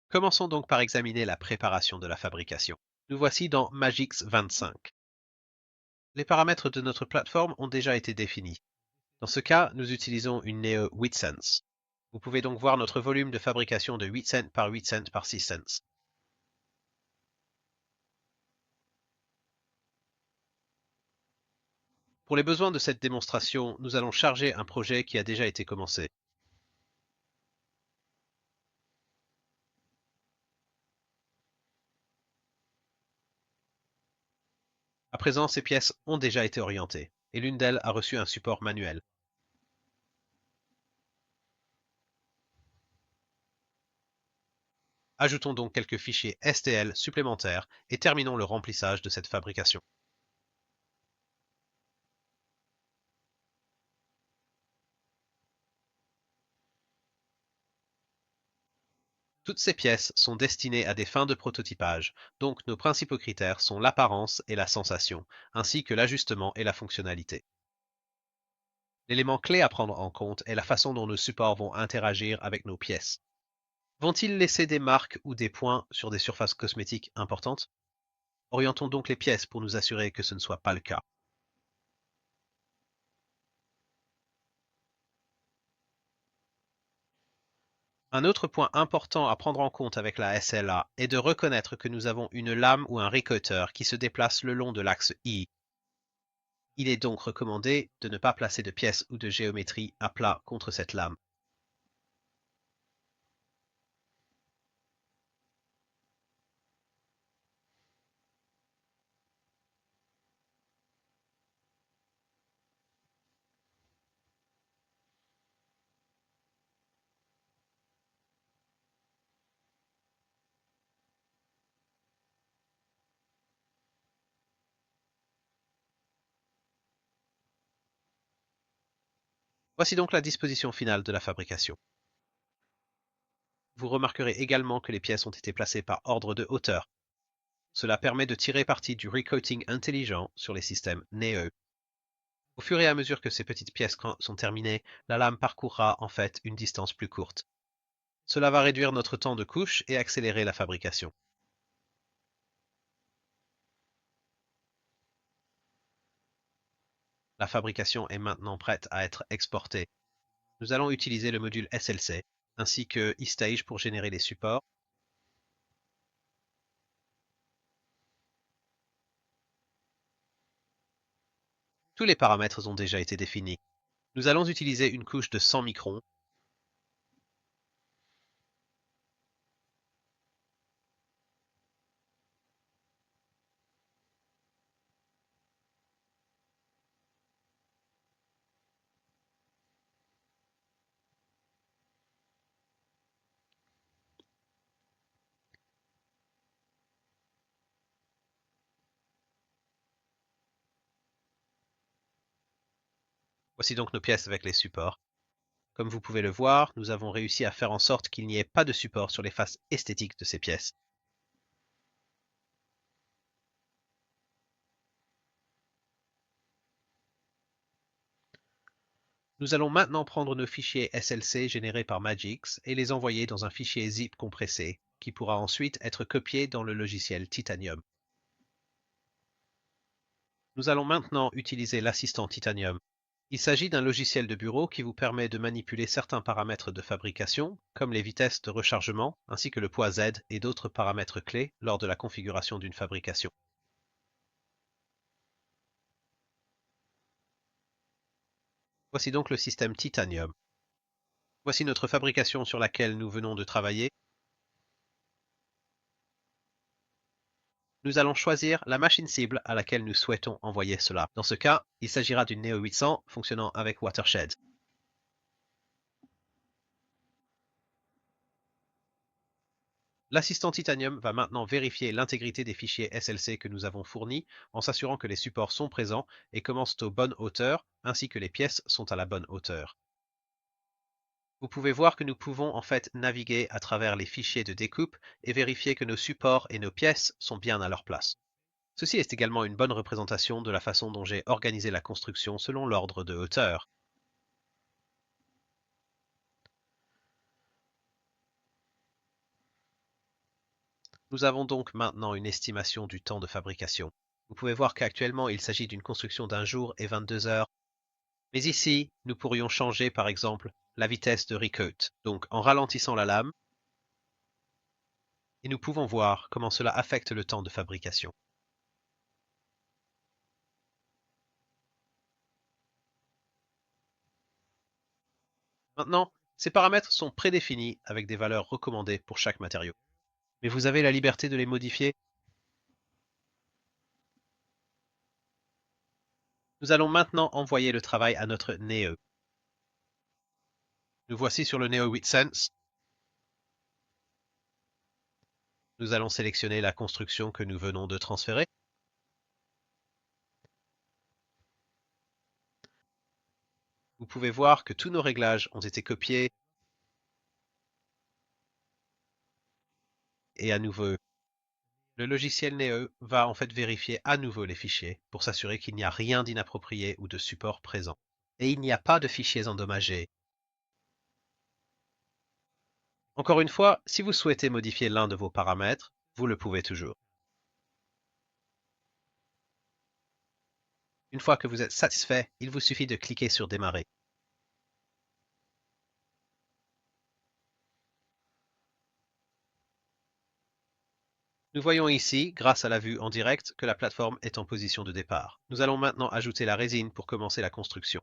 Commençons donc par examiner la préparation de la fabrication. Nous voici dans Magix 25. Les paramètres de notre plateforme ont déjà été définis. Dans ce cas, nous utilisons une Neo 8 cents. Vous pouvez donc voir notre volume de fabrication de 8 cents par 8 cents par 6 cents. Pour les besoins de cette démonstration, nous allons charger un projet qui a déjà été commencé. À présent, ces pièces ont déjà été orientées, et l'une d'elles a reçu un support manuel. Ajoutons donc quelques fichiers STL supplémentaires et terminons le remplissage de cette fabrication. Toutes ces pièces sont destinées à des fins de prototypage, donc nos principaux critères sont l'apparence et la sensation, ainsi que l'ajustement et la fonctionnalité. L'élément clé à prendre en compte est la façon dont nos supports vont interagir avec nos pièces. Vont-ils laisser des marques ou des points sur des surfaces cosmétiques importantes? Orientons donc les pièces pour nous assurer que ce ne soit pas le cas. Un autre point important à prendre en compte avec la SLA est de reconnaître que nous avons une lame ou un ricoteur qui se déplace le long de l'axe I. Il est donc recommandé de ne pas placer de pièces ou de géométrie à plat contre cette lame. Voici donc la disposition finale de la fabrication. Vous remarquerez également que les pièces ont été placées par ordre de hauteur. Cela permet de tirer parti du recoating intelligent sur les systèmes Neo. Au fur et à mesure que ces petites pièces sont terminées, la lame parcourra en fait une distance plus courte. Cela va réduire notre temps de couche et accélérer la fabrication. La fabrication est maintenant prête à être exportée. Nous allons utiliser le module SLC ainsi que eStage pour générer les supports. Tous les paramètres ont déjà été définis. Nous allons utiliser une couche de 100 microns. Voici donc nos pièces avec les supports. Comme vous pouvez le voir, nous avons réussi à faire en sorte qu'il n'y ait pas de support sur les faces esthétiques de ces pièces. Nous allons maintenant prendre nos fichiers SLC générés par Magix et les envoyer dans un fichier zip compressé, qui pourra ensuite être copié dans le logiciel Titanium. Nous allons maintenant utiliser l'assistant Titanium. Il s'agit d'un logiciel de bureau qui vous permet de manipuler certains paramètres de fabrication, comme les vitesses de rechargement, ainsi que le poids Z et d'autres paramètres clés lors de la configuration d'une fabrication. Voici donc le système Titanium. Voici notre fabrication sur laquelle nous venons de travailler. Nous allons choisir la machine cible à laquelle nous souhaitons envoyer cela. Dans ce cas, il s'agira d'une Neo 800 fonctionnant avec Watershed. L'assistant Titanium va maintenant vérifier l'intégrité des fichiers SLC que nous avons fournis en s'assurant que les supports sont présents et commencent aux bonnes hauteurs, ainsi que les pièces sont à la bonne hauteur. Vous pouvez voir que nous pouvons en fait naviguer à travers les fichiers de découpe et vérifier que nos supports et nos pièces sont bien à leur place. Ceci est également une bonne représentation de la façon dont j'ai organisé la construction selon l'ordre de hauteur. Nous avons donc maintenant une estimation du temps de fabrication. Vous pouvez voir qu'actuellement il s'agit d'une construction d'un jour et 22 heures. Mais ici, nous pourrions changer par exemple la vitesse de recoat, donc en ralentissant la lame, et nous pouvons voir comment cela affecte le temps de fabrication. Maintenant, ces paramètres sont prédéfinis avec des valeurs recommandées pour chaque matériau. Mais vous avez la liberté de les modifier. Nous allons maintenant envoyer le travail à notre NEO. Nous voici sur le NEO 8sense. Nous allons sélectionner la construction que nous venons de transférer. Vous pouvez voir que tous nos réglages ont été copiés et à nouveau. Le logiciel NEO va en fait vérifier à nouveau les fichiers pour s'assurer qu'il n'y a rien d'inapproprié ou de support présent. Et il n'y a pas de fichiers endommagés. Encore une fois, si vous souhaitez modifier l'un de vos paramètres, vous le pouvez toujours. Une fois que vous êtes satisfait, il vous suffit de cliquer sur Démarrer. Nous voyons ici, grâce à la vue en direct, que la plateforme est en position de départ. Nous allons maintenant ajouter la résine pour commencer la construction.